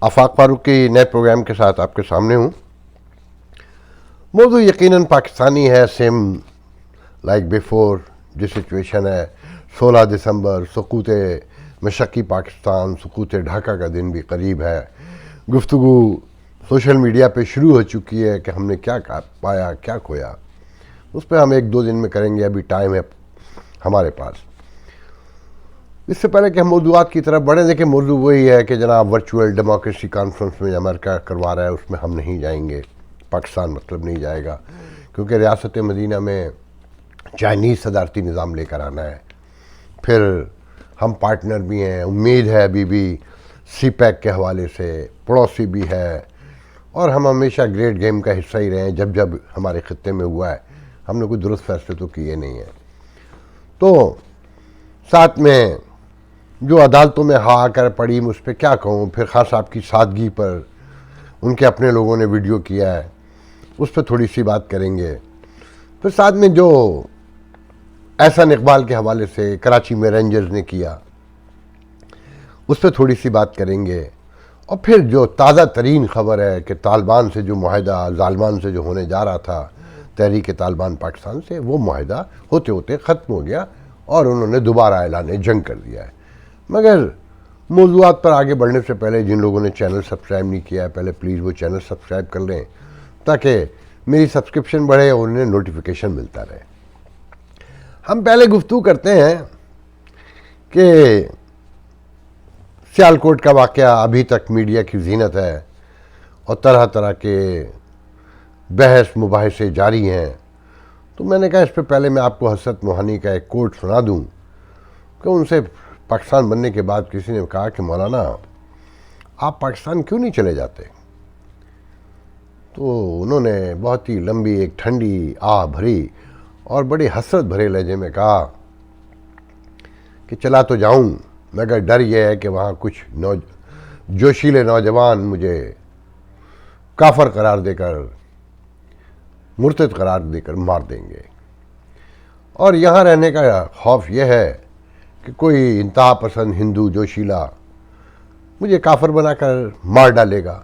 آفاق فاروق کے نئے پروگرام کے ساتھ آپ کے سامنے ہوں. موضوع یقیناً پاکستانی ہے، سیم لائک بیفور. جو سچویشن ہے 16 دسمبر سقوط مشرقی پاکستان، سقوط ڈھاکہ کا دن بھی قریب ہے. گفتگو سوشل میڈیا پہ شروع ہو چکی ہے کہ ہم نے کیا پایا کیا کھویا. اس پہ ہم 1-2 دن میں کریں گے، ابھی ٹائم ہے ہمارے پاس. اس سے پہلے کہ ہم موضوعات کی طرف بڑھیں، دیکھیں موضوع وہی ہے کہ جناب ورچوئل ڈیموکریسی کانفرنس میں امریکہ کروا رہا ہے، اس میں ہم نہیں جائیں گے. پاکستان مطلب نہیں جائے گا، کیونکہ ریاست مدینہ میں چائنیز صدارتی نظام لے کر آنا ہے. پھر ہم پارٹنر بھی ہیں، امید ہے ابھی بھی سی پیک کے حوالے سے، پڑوسی بھی ہے، اور ہم ہمیشہ گریٹ گیم کا حصہ ہی رہے ہیں. جب ہمارے خطے میں ہوا ہے ہم نے کوئی درست فیصلے تو کیے نہیں ہیں. تو ساتھ میں جو عدالتوں میں ہا کر پڑی، اس پہ کیا کہوں. پھر خاص صاحب کی سادگی پر ان کے اپنے لوگوں نے ویڈیو کیا ہے، اس پہ تھوڑی سی بات کریں گے. پھر ساتھ میں جو احسن اقبال کے حوالے سے کراچی میں رینجرز نے کیا، اس پہ تھوڑی سی بات کریں گے. اور پھر جو تازہ ترین خبر ہے کہ طالبان سے جو معاہدہ ظالمان سے جو ہونے جا رہا تھا، تحریک طالبان پاکستان سے، وہ معاہدہ ہوتے ہوتے ختم ہو گیا اور انہوں نے دوبارہ اعلان جنگ کر دیا ہے. مگر موضوعات پر آگے بڑھنے سے پہلے جن لوگوں نے چینل سبسکرائب نہیں کیا ہے، پہلے پلیز وہ چینل سبسکرائب کر لیں تاکہ میری سبسکرپشن بڑھے اور انہیں نوٹیفیکیشن ملتا رہے. ہم پہلے گفتگو کرتے ہیں کہ سیالکوٹ کا واقعہ ابھی تک میڈیا کی زینت ہے اور طرح طرح کے بحث مباحثے جاری ہیں. تو میں نے کہا اس پہ پہلے میں آپ کو حسرت موہانی کا ایک کوٹ سنا دوں کہ ان سے پاکستان بننے کے بعد کسی نے کہا کہ مولانا آپ پاکستان کیوں نہیں چلے جاتے. تو انہوں نے بہت ہی لمبی ایک ٹھنڈی آہ بھری اور بڑی حسرت بھرے لہجے میں کہا کہ چلا تو جاؤں، مگر ڈر یہ ہے کہ وہاں کچھ جوشیلے نوجوان مجھے کافر قرار دے کر، مرتد قرار دے کر مار دیں گے. اور یہاں رہنے کا خوف یہ ہے کہ کوئی انتہا پسند ہندو جوشیلا مجھے کافر بنا کر مار ڈالے گا.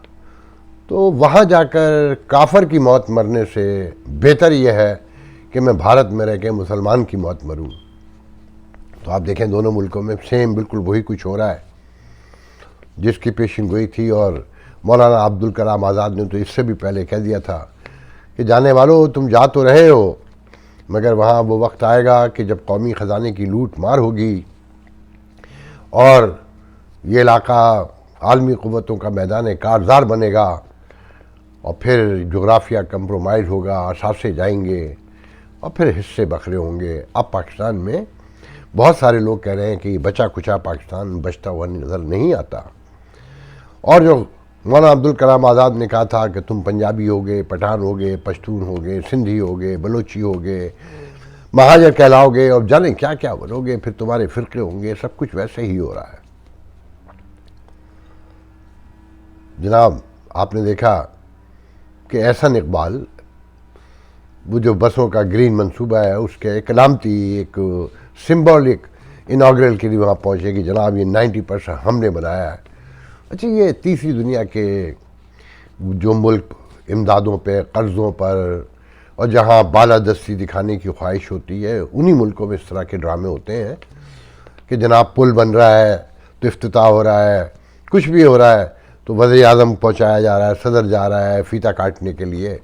تو وہاں جا کر کافر کی موت مرنے سے بہتر یہ ہے کہ میں بھارت میں رہ کے مسلمان کی موت مروں. تو آپ دیکھیں دونوں ملکوں میں سیم بالکل وہی کچھ ہو رہا ہے جس کی پیشن گوئی تھی. اور مولانا عبدالکلام آزاد نے تو اس سے بھی پہلے کہہ دیا تھا کہ جانے والو تم جا تو رہے ہو، مگر وہاں وہ وقت آئے گا کہ جب قومی خزانے کی لوٹ مار ہوگی اور یہ علاقہ عالمی قوتوں کا میدان کارزار بنے گا، اور پھر جغرافیہ کمپرومائز ہوگا، اثاثے جائیں گے اور پھر حصے بکھرے ہوں گے. اب پاکستان میں بہت سارے لوگ کہہ رہے ہیں کہ یہ بچا کچا پاکستان بچتا ہوا نظر نہیں آتا. اور جو مولانا عبدالکلام آزاد نے کہا تھا کہ تم پنجابی ہوگے، پٹھان ہوگے، پشتون ہوگے، سندھی ہوگے، بلوچی ہوگے، مہاجر کہلاؤ گے اور جانے کیا کیا بنو گے، پھر تمہارے فرقے ہوں گے. سب کچھ ویسے ہی ہو رہا ہے. جناب آپ نے دیکھا کہ احسن اقبال وہ جو بسوں کا گرین منصوبہ ہے اس کے ایک علامتی ایک سمبولک اناگرل کے لیے وہاں پہنچے کہ جناب یہ 90% ہم نے بنایا ہے. اچھا یہ تیسری دنیا کے جو ملک امدادوں پہ، قرضوں پر اور جہاں بالادستی دکھانے کی خواہش ہوتی ہے، انہی ملکوں میں اس طرح کے ڈرامے ہوتے ہیں کہ جناب پل بن رہا ہے تو افتتاح ہو رہا ہے، کچھ بھی ہو رہا ہے تو وزیر اعظم پہنچایا جا رہا ہے، صدر جا رہا ہے فیتہ کاٹنے کے لیے.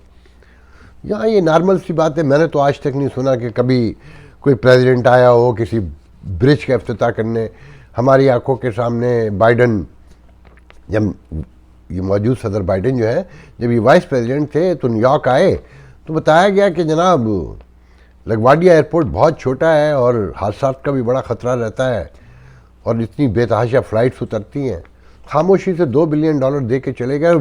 یہاں یہ نارمل سی بات ہے. میں نے تو آج تک نہیں سنا کہ کبھی کوئی پریزیڈنٹ آیا ہو کسی برج کا افتتاح کرنے. ہماری آنکھوں کے سامنے بائیڈن، جب یہ موجود صدر بائیڈن جو ہے، جب یہ وائس پریزیڈنٹ تھے تو نیو یارک آئے تو بتایا گیا کہ جناب لگواڈیا ایئرپورٹ بہت چھوٹا ہے اور حادثات کا بھی بڑا خطرہ رہتا ہے اور اتنی بے تحاشا فلائٹس اترتی ہیں. خاموشی سے $2 بلین دے کے چلے گئے.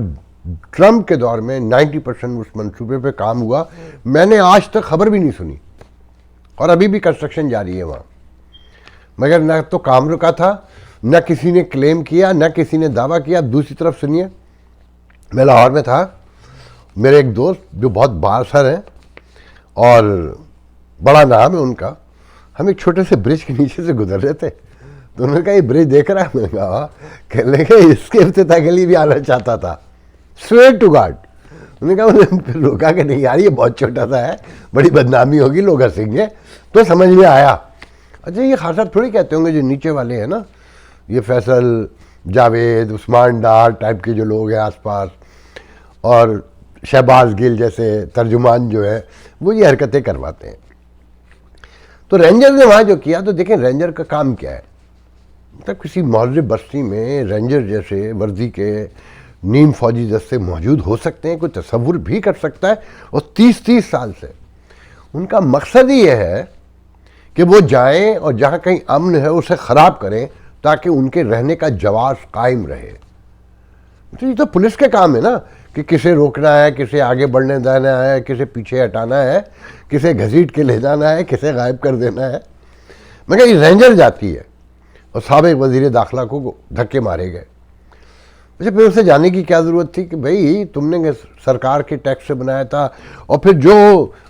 ٹرمپ کے دور میں 90% اس منصوبے پہ کام ہوا. میں نے آج تک خبر بھی نہیں سنی اور ابھی بھی کنسٹرکشن جاری ہے وہاں. مگر نہ تو کام رکا تھا، نہ کسی نے کلیم کیا، نہ کسی نے دعویٰ کیا. دوسری طرف سنیے، میں لاہور میں تھا، میرے ایک دوست جو بہت بااثر ہیں اور بڑا نام ہے ان کا، ہم ایک چھوٹے سے برج کے نیچے سے گزر رہے تھے تو انہوں نے کہا یہ برج دیکھ رہا ہے؟ میں نے کہا کہنے لگے اس کے افتتاح کے لیے بھی آنا چاہتا تھا، سویئر ٹو گاڈ. انہوں نے کہا انہوں نے پھر روکا کہ نہیں یار یہ بہت چھوٹا سا ہے، بڑی بدنامی ہوگی، لوگ ہنسیں گے. تو سمجھ میں آیا. اچھا یہ خاصا تھوڑی کہتے ہوں گے جو نیچے والے ہیں نا، یہ فیصل، جاوید، عثمان ڈار ٹائپ کے جو لوگ ہیں آس پاس، اور شہباز گل جیسے ترجمان جو ہے، وہ یہ حرکتیں کرواتے ہیں. تو رینجر نے وہاں جو کیا، تو دیکھیں رینجر کا کام کیا ہے. مطلب کسی مہذب بستی میں رینجر جیسے وردی کے نیم فوجی دستے موجود ہو سکتے ہیں، کوئی تصور بھی کر سکتا ہے. اور 30 سال سے ان کا مقصد ہی یہ ہے کہ وہ جائیں اور جہاں کہیں امن ہے اسے خراب کریں تاکہ ان کے رہنے کا جواز قائم رہے. تو یہ تو پولیس کے کام ہے نا کہ کسے روکنا ہے، کسے آگے بڑھنے دینا ہے، کسے پیچھے ہٹانا ہے، کسے گھسیٹ کے لے جانا ہے، کسے غائب کر دینا ہے. مگر یہ رینجر جاتی ہے اور سابق وزیر داخلہ کو دھکے مارے گئے. اچھا پھر اسے جانے کی کیا ضرورت تھی کہ بھئی تم نے سرکار کے ٹیکس سے بنایا تھا، اور پھر جو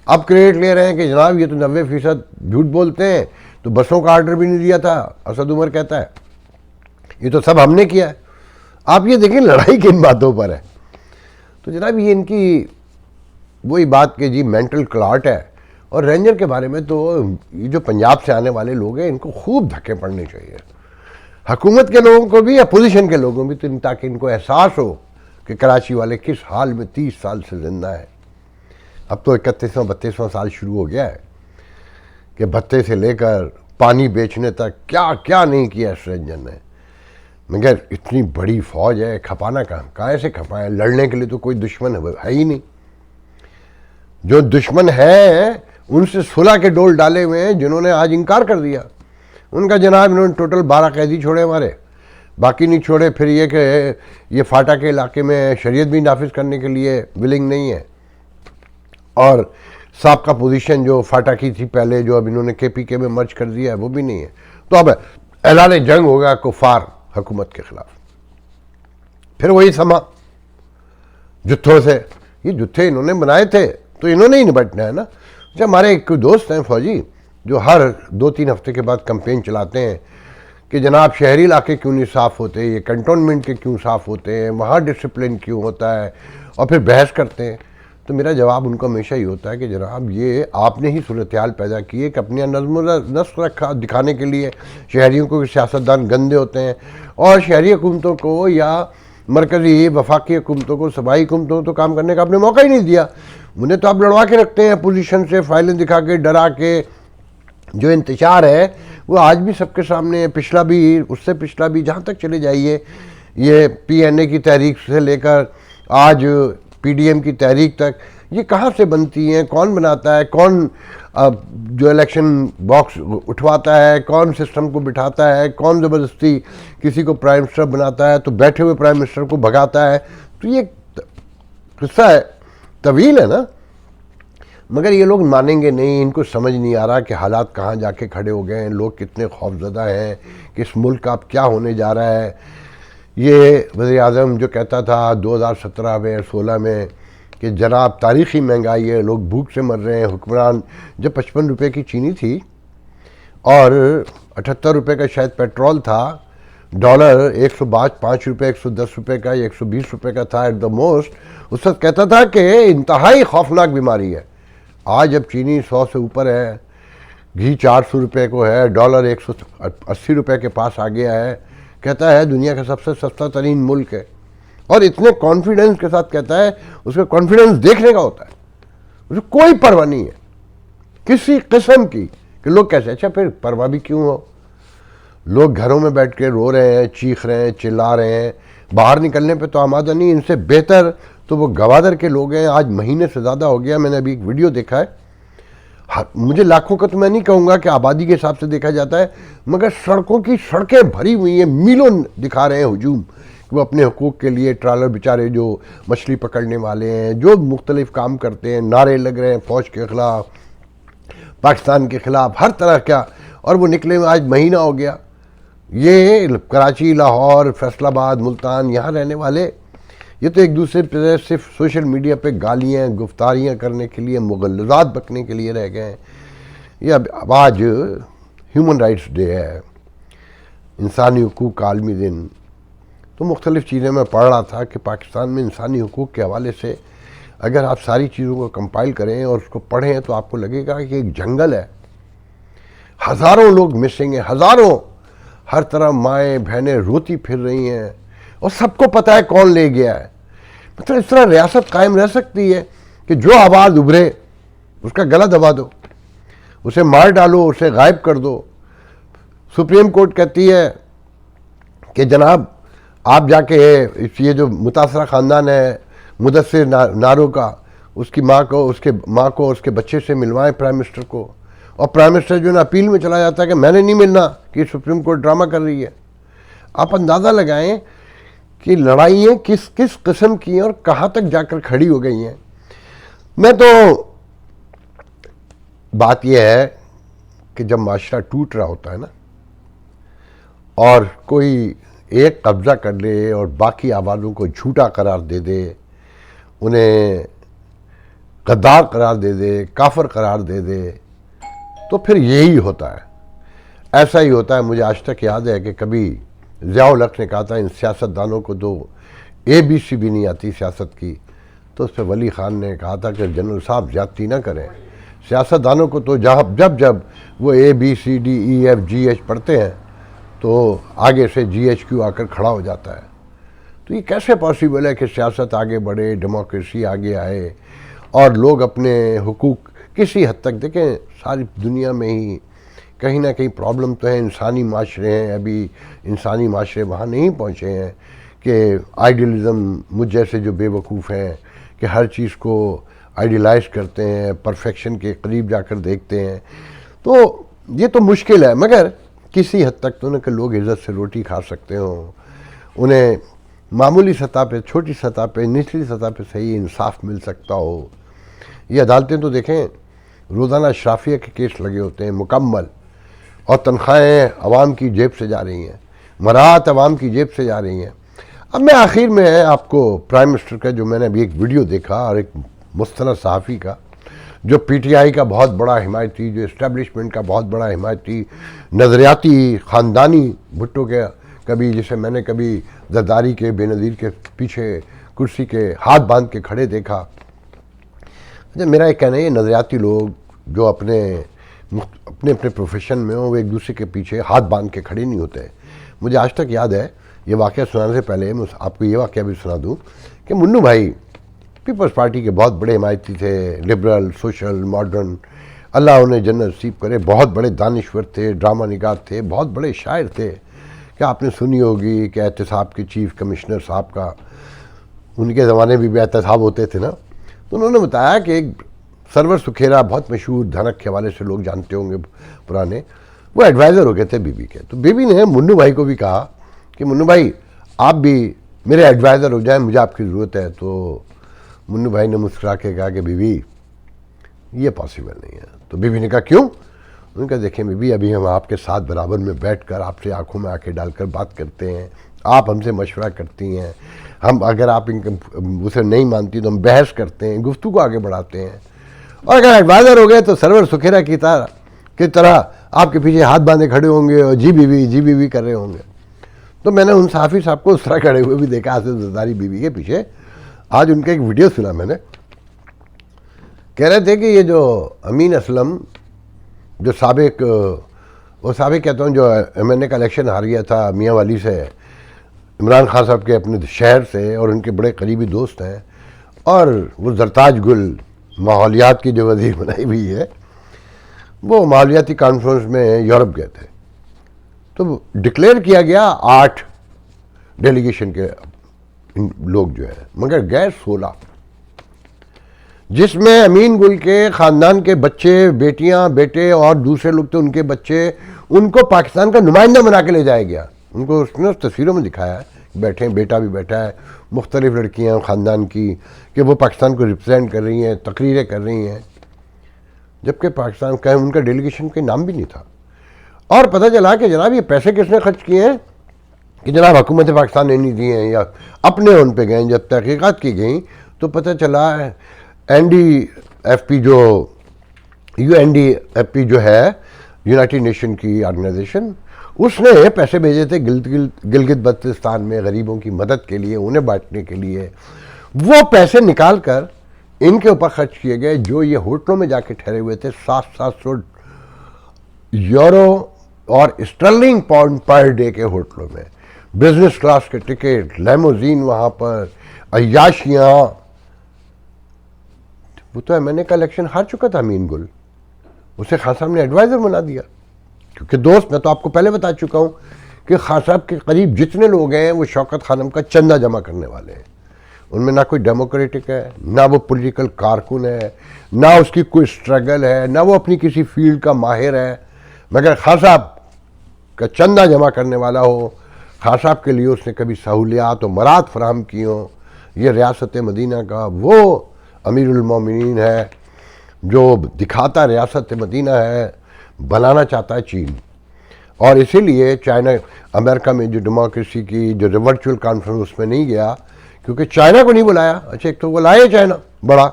اب کریڈٹ لے رہے ہیں کہ جناب یہ تو 90% جھوٹ بولتے ہیں، تو بسوں کا آرڈر بھی نہیں دیا تھا. اسد عمر کہتا ہے یہ تو سب ہم نے کیا ہے. آپ یہ دیکھیں لڑائی کن باتوں پر ہے. تو جناب یہ ان کی وہی بات کہ جی مینٹل کلاٹ ہے. اور رینجر کے بارے میں تو یہ جو پنجاب سے آنے والے لوگ ہیں ان کو خوب دھکے پڑنے چاہیے، حکومت کے لوگوں کو بھی، اپوزیشن کے لوگوں بھی، تاکہ ان کو احساس ہو کہ کراچی والے کس حال میں 30 سال سے زندہ ہیں. اب تو 31واں 32واں سال شروع ہو گیا ہے کہ بھتے سے لے کر پانی بیچنے تک کیا کیا نہیں کیا اس رینجر نے. مگر اتنی بڑی فوج ہے، کھپانا کہاں سے کھپائیں؟ لڑنے کے لیے تو کوئی دشمن ہے ہی نہیں. جو دشمن ہے ان سے صلح کے ڈول ڈالے ہوئے ہیں جنہوں نے آج انکار کر دیا. ان کا جناب انہوں نے ٹوٹل 12 قیدی چھوڑے ہمارے، باقی نہیں چھوڑے. پھر یہ کہ یہ فاٹا کے علاقے میں شریعت بھی نافذ کرنے کے لیے ولنگ نہیں ہے. اور سابقہ پوزیشن جو فاٹا کی تھی پہلے، جو اب انہوں نے کے پی کے میں مرج کر دیا ہے، وہ بھی نہیں ہے. تو اب اعلان جنگ ہوگا کفار حکومت کے خلاف. پھر وہی سما جتھوں سے، یہ جتھے انہوں نے بنائے تھے تو انہوں نے ہی نبٹنا ہے نا. اچھا ہمارے ایک دوست ہیں فوجی جو ہر 2-3 ہفتے کے بعد کمپین چلاتے ہیں کہ جناب شہری علاقے کیوں نہیں صاف ہوتے، یہ کنٹونمنٹ کے کیوں صاف ہوتے ہیں، وہاں ڈسپلن کیوں ہوتا ہے، اور پھر بحث کرتے ہیں. تو میرا جواب ان کو ہمیشہ ہی ہوتا ہے کہ جناب یہ آپ نے ہی صورتحال پیدا کی ہے کہ اپنی نظم و نسق رکھا دکھانے کے لیے شہریوں کو کہ سیاستدان گندے ہوتے ہیں، اور شہری حکومتوں کو یا مرکزی وفاقی حکومتوں کو، صوبائی حکومتوں تو کام کرنے کا آپ نے موقع ہی نہیں دیا. انہیں تو آپ لڑوا کے رکھتے ہیں اپوزیشن سے، فائلیں دکھا کے، ڈرا کے. جو انتشار ہے وہ آج بھی سب کے سامنے ہے، پچھلا بھی، اس سے پچھلا بھی، جہاں تک چلے جائیے. یہ پی این اے کی تحریک سے لے کر آج پی ڈی ایم کی تحریک تک، یہ کہاں سے بنتی ہیں، کون بناتا ہے، کون جو الیکشن باکس اٹھواتا ہے، کون سسٹم کو بٹھاتا ہے، کون زبردستی کسی کو پرائم منسٹر بناتا ہے تو بیٹھے ہوئے پرائم منسٹر کو بھگاتا ہے. تو یہ قصہ ہے، طویل ہے نا. مگر یہ لوگ مانیں گے نہیں. ان کو سمجھ نہیں آ رہا کہ حالات کہاں جا کے کھڑے ہو گئے ہیں، لوگ کتنے خوفزدہ ہیں کہ اس ملک کا اب کیا ہونے جا رہا ہے. یہ وزیر اعظم جو کہتا تھا 2017 میں 16 میں کہ جناب تاریخی مہنگائی ہے، لوگ بھوک سے مر رہے ہیں. حکمران جب 55 روپے کی چینی تھی اور 78 روپے کا شاید پیٹرول تھا، ڈالر 105 روپے، 110 روپے کا یا 120 روپے کا تھا ایٹ دا موسٹ، اس وقت کہتا تھا کہ انتہائی خوفناک بیماری ہے. آج جب چینی 100 سے اوپر ہے، گھی 400 روپے کو ہے، ڈالر 180 روپے کے پاس آ گیا ہے، کہتا ہے دنیا کا سب سے سستا ترین ملک ہے. اور اتنے کانفیڈنس کے ساتھ کہتا ہے، اس کا کانفیڈنس دیکھنے کا ہوتا ہے، اسے کوئی پرواہ نہیں ہے کسی قسم کی کہ لوگ کیسے. اچھا پھر پرواہ بھی کیوں ہو؟ لوگ گھروں میں بیٹھ کے رو رہے ہیں، چیخ رہے ہیں، چلا رہے ہیں، باہر نکلنے پہ تو آمادہ نہیں. ان سے بہتر تو وہ گوادر کے لوگ ہیں. آج مہینے سے زیادہ ہو گیا، میں نے ابھی ایک ویڈیو دیکھا ہے. مجھے لاکھوں کا تو میں نہیں کہوں گا کہ آبادی کے حساب سے دیکھا جاتا ہے، مگر سڑکوں کی سڑکیں بھری ہوئی ہیں، میلوں دکھا رہے ہیں ہجوم کہ وہ اپنے حقوق کے لیے. ٹرالر بیچارے جو مچھلی پکڑنے والے ہیں، جو مختلف کام کرتے ہیں، نعرے لگ رہے ہیں فوج کے خلاف، پاکستان کے خلاف، ہر طرح کا. اور وہ نکلے ہوئے آج مہینہ ہو گیا. یہ کراچی، لاہور، فیصل آباد، ملتان، یہاں رہنے والے یہ تو ایک دوسرے پہ صرف سوشل میڈیا پہ گالیاں گفتاریاں کرنے کے لیے، مغلظات بکنے کے لیے رہ گئے ہیں. یہ اب آج ہیومن رائٹس ڈے ہے. انسانی حقوق کا عالمی دن، تو مختلف چیزیں میں پڑھ رہا تھا کہ پاکستان میں انسانی حقوق کے حوالے سے اگر آپ ساری چیزوں کو کمپائل کریں اور اس کو پڑھیں تو آپ کو لگے گا کہ ایک جنگل ہے، ہزاروں لوگ مسنگ ہیں، ہزاروں، ہر طرح مائیں بہنیں روتی پھر رہی ہیں، اور سب کو پتہ ہے کون لے گیا ہے۔ مطلب اس طرح ریاست قائم رہ سکتی ہے کہ جو آواز ابھرے اس کا گلا دبا دو، اسے مار ڈالو، اسے غائب کر دو۔ سپریم کورٹ کہتی ہے کہ جناب آپ جا کے یہ جو متاثرہ خاندان ہے مدثر نارو کا، اس کی ماں کو اس کے بچے سے ملوائیں پرائم منسٹر کو، اور پرائم منسٹر جو ہے نا اپیل میں چلا جاتا ہے کہ میں نے نہیں ملنا، کہ سپریم کورٹ ڈرامہ کر رہی ہے۔ آپ اندازہ لگائیں کہ لڑائیاں کس قسم کی ہیں اور کہاں تک جا کر کھڑی ہو گئی ہیں۔ میں تو بات یہ ہے کہ جب معاشرہ ٹوٹ رہا ہوتا ہے نا، اور کوئی ایک قبضہ کر لے اور باقی آوازوں کو جھوٹا قرار دے دے، انہیں غدار قرار دے دے، کافر قرار دے دے، تو پھر یہی ہوتا ہے، ایسا ہی ہوتا ہے۔ مجھے آج تک یاد ہے کہ کبھی ضیاء الحق نے کہا تھا ان سیاستدانوں کو تو ABC بھی نہیں آتی سیاست کی، تو اس پہ ولی خان نے کہا تھا کہ جنرل صاحب زیادتی نہ کریں، سیاستدانوں کو تو جب وہ ABCDEFGH پڑھتے ہیں تو آگے سے GHQ آ کر کھڑا ہو جاتا ہے۔ تو یہ کیسے پاسیبل ہے کہ سیاست آگے بڑھے، ڈیموکریسی آگے آئے، اور لوگ اپنے حقوق کسی حد تک دیکھیں، ساری دنیا میں ہی کہیں نہ کہیں پرابلم تو ہے، انسانی معاشرے ہیں، ابھی انسانی معاشرے وہاں نہیں پہنچے ہیں کہ آئیڈیلزم، مجھ جیسے جو بے وقوف ہیں کہ ہر چیز کو آئیڈیلائز کرتے ہیں، پرفیکشن کے قریب جا کر دیکھتے ہیں، تو یہ تو مشکل ہے۔ مگر کسی حد تک تو نہ کہ لوگ عزت سے روٹی کھا سکتے ہوں، انہیں معمولی سطح پہ، چھوٹی سطح پہ، نچلی سطح پہ صحیح انصاف مل سکتا ہو۔ یہ عدالتیں تو دیکھیں روزانہ اشرافیہ کے کیس لگے ہوتے ہیں مکمل، اور تنخواہیں عوام کی جیب سے جا رہی ہیں، مراعات عوام کی جیب سے جا رہی ہیں۔ اب میں آخر میں آپ کو پرائم منسٹر کا جو میں نے ابھی ایک ویڈیو دیکھا، اور ایک مستند صحافی کا جو PTI کا بہت بڑا حمایتی، جو اسٹیبلشمنٹ کا بہت بڑا حمایتی، نظریاتی، خاندانی بھٹو کے، کبھی جسے میں نے کبھی زرداری کے، بے نظیر کے پیچھے کرسی کے ہاتھ باندھ کے کھڑے دیکھا۔ میرا یہ کہنا ہے یہ نظریاتی لوگ جو اپنے پروفیشن میں ہوں، وہ ایک دوسرے کے پیچھے ہاتھ باندھ کے کھڑے نہیں ہوتے۔ مجھے آج تک یاد ہے، یہ واقعہ سنانے سے پہلے میں آپ کو یہ واقعہ بھی سنا دوں کہ منو بھائی پیپلز پارٹی کے بہت بڑے حمایتی تھے، لبرل، سوشل، ماڈرن، اللہ انہیں جنت نصیب کرے، بہت بڑے دانشور تھے، ڈرامہ نگار تھے، بہت بڑے شاعر تھے، کہ آپ نے سنی ہوگی کہ احتساب کے چیف کمشنر صاحب کا، ان کے زمانے میں بھی احتساب ہوتے تھے نا، تو انہوں نے بتایا کہ ایک سرور سکھیرا، بہت مشہور دھنک کے حوالے سے لوگ جانتے ہوں گے پرانے، وہ ایڈوائزر ہو گئے تھے بی بی کے۔ تو بی بی نے منو بھائی کو بھی کہا کہ منو بھائی آپ بھی میرے ایڈوائزر ہو جائیں، مجھے آپ کی ضرورت ہے۔ تو منو بھائی نے مسکرا کے کہا کہ بی بی یہ پاسبل نہیں ہے۔ تو بی بی نے کہا کیوں؟ انہوں نے کہا دیکھیں بی بی، ابھی ہم آپ کے ساتھ برابر میں بیٹھ کر آپ سے آنکھوں میں آنکھیں ڈال کر بات کرتے ہیں، آپ ہم سے مشورہ کرتی ہیں، ہم اگر آپ اسے نہیں مانتی تو ہم بحث کرتے ہیں، گفتگو آگے بڑھاتے ہیں، اور اگر ایڈوائزر ہو گئے تو سرور سکھیرا کی طرح آپ کے پیچھے ہاتھ باندھے کھڑے ہوں گے اور جی بی بی کر رہے ہوں گے۔ تو میں نے ان صحافی صاحب کو اس طرح کھڑے ہوئے بھی دیکھا آصف زرداری بی بی کے پیچھے۔ آج ان کا ایک ویڈیو سنا میں نے، کہہ رہے تھے کہ یہ جو امین اسلم جو سابق کہتا ہوں جو MNA کا الیکشن ہار گیا تھا میاں والی سے، عمران خان صاحب کے اپنے شہر سے، اور ان کے بڑے قریبی دوست ہیں، اور وہ زرتاج گل ماحولیات کی جو وزیر بنائی ہوئی ہے، وہ ماحولیاتی کانفرنس میں یورپ گئے تھے، تو ڈکلیئر کیا گیا 8 ڈیلیگیشن کے لوگ جو ہیں، مگر گئے 16، جس میں امین گل کے خاندان کے بچے، بیٹیاں، بیٹے اور دوسرے لوگ تھے، ان کے بچے، ان کو پاکستان کا نمائندہ بنا کے لے جایا گیا۔ ان کو اس نے تصویروں میں دکھایا ہے، بیٹھے ہیں، بیٹا بھی بیٹھا ہے، مختلف لڑکیاں خاندان کی، کہ وہ پاکستان کو ریپرزینٹ کر رہی ہیں، تقریریں کر رہی ہیں، جبکہ پاکستان کا ان کا ڈیلیگیشن کا نام بھی نہیں تھا۔ اور پتہ چلا کہ جناب یہ پیسے کس نے خرچ کیے ہیں، کہ جناب حکومت پاکستان نے نہیں دیے ہیں، یا اپنے ان پہ گئے۔ جب تحقیقات کی گئیں تو پتہ چلا NDFP UNDP جو ہے یونائٹڈ نیشن کی آرگنائزیشن، اس نے پیسے بھیجے تھے گلگت بلتستان میں غریبوں کی مدد کے لیے، انہیں بانٹنے کے لیے. وہ پیسے نکال کر ان کے اوپر خرچ کیے گئے جو یہ ہوٹلوں میں جا کے ٹھہرے ہوئے تھے. 700 یورو اور اسٹرلنگ پاؤنڈ پر ڈے کے ہوٹلوں میں، بزنس کلاس کے ٹکٹ، لیموزین وہاں پر، عیاشیاں. وہ تو ایم این اے کا الیکشن ہار چکا تھا امین گل، اسے خان صاحب نے ایڈوائزر بنا دیا. کیونکہ دوست، میں تو آپ کو پہلے بتا چکا ہوں کہ خان صاحب کے قریب جتنے لوگ ہیں وہ شوکت خانم کا چندہ جمع کرنے والے ہیں. ان میں نہ کوئی ڈیموکریٹک ہے، نہ وہ پولیٹیکل کارکن ہے، نہ اس کی کوئی سٹرگل ہے، نہ وہ اپنی کسی فیلڈ کا ماہر ہے، مگر خان صاحب کا چندہ جمع کرنے والا ہو، خان صاحب کے لیے اس نے کبھی سہولیات و مراد فراہم کی ہوں. یہ ریاست مدینہ کا وہ امیر المومنین ہے جو دکھاتا ریاست مدینہ ہے، بنانا چاہتا ہے چین. اور اسی لیے چائنا امریکہ میں جو ڈیموکریسی کی جو ورچوئل کانفرنس اس میں نہیں گیا کیونکہ چائنا کو نہیں بلایا. اچھا، ایک تو وہ لائے چائنا بڑا.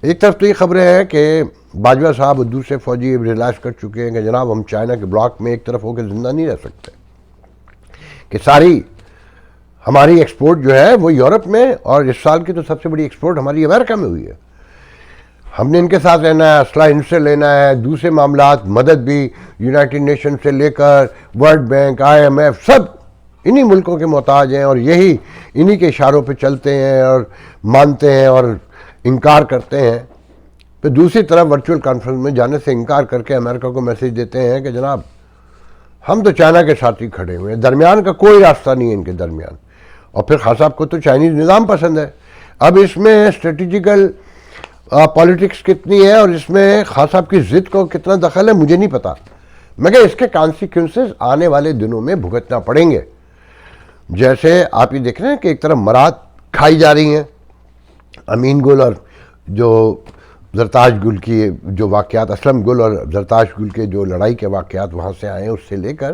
ایک طرف تو یہ خبریں ہیں کہ باجوہ صاحب اور دوسرے فوجی ریلائز کر چکے ہیں کہ جناب ہم چائنا کے بلاک میں ایک طرف ہو کے زندہ نہیں رہ سکتے، کہ ساری ہماری ایکسپورٹ جو ہے وہ یورپ میں، اور اس سال کی تو سب سے بڑی ایکسپورٹ ہماری امریکہ میں ہوئی ہے. ہم نے ان کے ساتھ رہنا ہے، اسلحہ ان سے لینا ہے، دوسرے معاملات مدد بھی یونائٹڈ نیشن سے لے کر world bank, I M F, سب انہی ملکوں کے محتاج ہیں، اور یہی انہی کے اشاروں پہ چلتے ہیں اور مانتے ہیں اور انکار کرتے ہیں. پھر دوسری طرف ورچوئل کانفرنس میں جانے سے انکار کر کے امریکہ کو میسیج دیتے ہیں کہ جناب ہم تو چائنا کے ساتھ ہی کھڑے ہوئے ہیں، درمیان کا کوئی راستہ نہیں ہے ان کے درمیان. اور پھر خان صاحب کو تو چائنیز نظام پسند ہے. اب اس میں اسٹریٹجیکل پالیٹکس کتنی ہے اور اس میں خان صاحب کی ضد کو کتنا دخل ہے مجھے نہیں پتا، مگر اس کے کانسیکوینسز آنے والے دنوں میں بھگتنا پڑیں گے. جیسے آپ یہ دیکھ رہے ہیں کہ ایک طرف مراد کھائی جا رہی ہیں، امین گل اور جو زرتاج گل کی جو واقعات، اسلم گل اور زرتاج گل کے جو لڑائی کے واقعات وہاں سے آئے ہیں اس سے لے کر،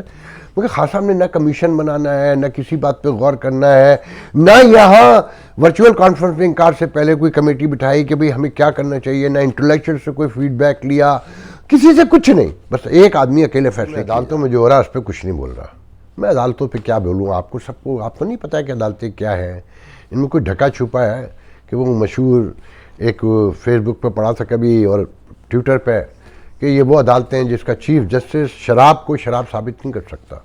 مگر خان صاحب نے نہ کمیشن بنانا ہے، نہ کسی بات پہ غور کرنا ہے، نہ یہاں ورچوئل کانفرنس میں انکار سے پہلے کوئی کمیٹی بٹھائی کہ بھئی ہمیں کیا کرنا چاہیے، نہ انٹلیکچوئل سے کوئی فیڈ بیک لیا، کسی سے کچھ نہیں. بس ایک آدمی اکیلے فیصلے. عدالتوں میں جو ہو رہا ہے اس پہ کچھ نہیں بول رہا. میں عدالتوں پہ کیا بولوں، آپ کو سب کو آپ کو نہیں پتہ ہے کہ عدالتیں کیا ہیں. ان میں کوئی ڈھکا چھپا ہے کہ وہ مشہور ایک فیس بک پہ پڑھا تھا کبھی اور ٹویٹر پہ کہ یہ وہ عدالتیں ہیں جس کا چیف جسٹس شراب کو شراب ثابت نہیں کر سکتا.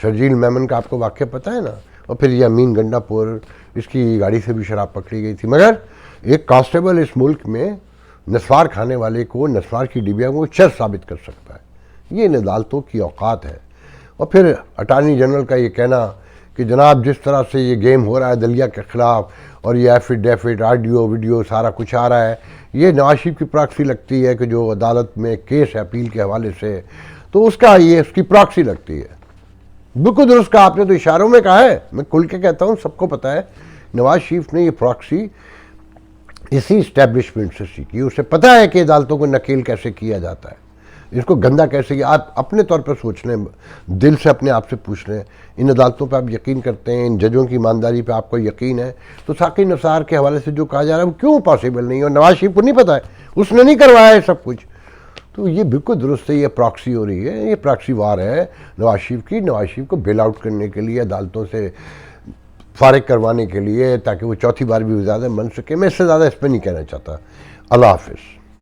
شرجیل میمن کا آپ کو واقعہ پتہ ہے نا. اور پھر یہ امین گنڈا پور، اس کی گاڑی سے بھی شراب پکڑی گئی تھی. مگر ایک کانسٹیبل اس ملک میں نسوار کھانے والے کو، نسوار کی ڈبیا کو چر ثابت کر سکتا ہے. یہ ان عدالتوں کی اوقات ہے. اور پھر اٹارنی جنرل کا یہ کہنا کہ جناب جس طرح سے یہ گیم ہو رہا ہے دلیا کے خلاف اور یہ ایفیڈیوٹ آڈیو ویڈیو سارا کچھ آ رہا ہے، یہ نواز شریف کی پراکسی لگتی ہے کہ جو عدالت میں کیس ہے اپیل کے حوالے سے، تو اس کا یہ اس کی پراکسی لگتی ہے. بالکل درست کہا آپ نے، تو اشاروں میں کہا ہے، میں کھل کے کہتا ہوں، سب کو پتہ ہے نواز شریف نے یہ پراکسی اسی اسٹیبلشمنٹ سے سیکھی. اسے پتہ ہے کہ عدالتوں کو نکیل کیسے کیا جاتا ہے، اس کو گندا کیسے کیا. آپ اپنے طور پر سوچ لیں، دل سے اپنے آپ سے پوچھ لیں، ان عدالتوں پہ آپ یقین کرتے ہیں، ان ججوں کی ایمانداری پہ آپ کو یقین ہے، تو ساقی نثار کے حوالے سے جو کہا جا رہا ہے وہ کیوں پاسبل نہیں ہے؟ اور نواز شریف کو نہیں پتہ ہے، اس نے نہیں کروایا ہے سب کچھ. تو یہ بالکل درست ہے، یہ پراکسی ہو رہی ہے، یہ پراکسی وار ہے نواز شریف کی، نواز شریف کو بیل آؤٹ کرنے کے لیے، عدالتوں سے فارغ کروانے کے لیے، تاکہ وہ چوتھی بار بھی زیادہ بن سکے. میں اس سے زیادہ اس پہ نہیں کہنا چاہتا. اللہ حافظ.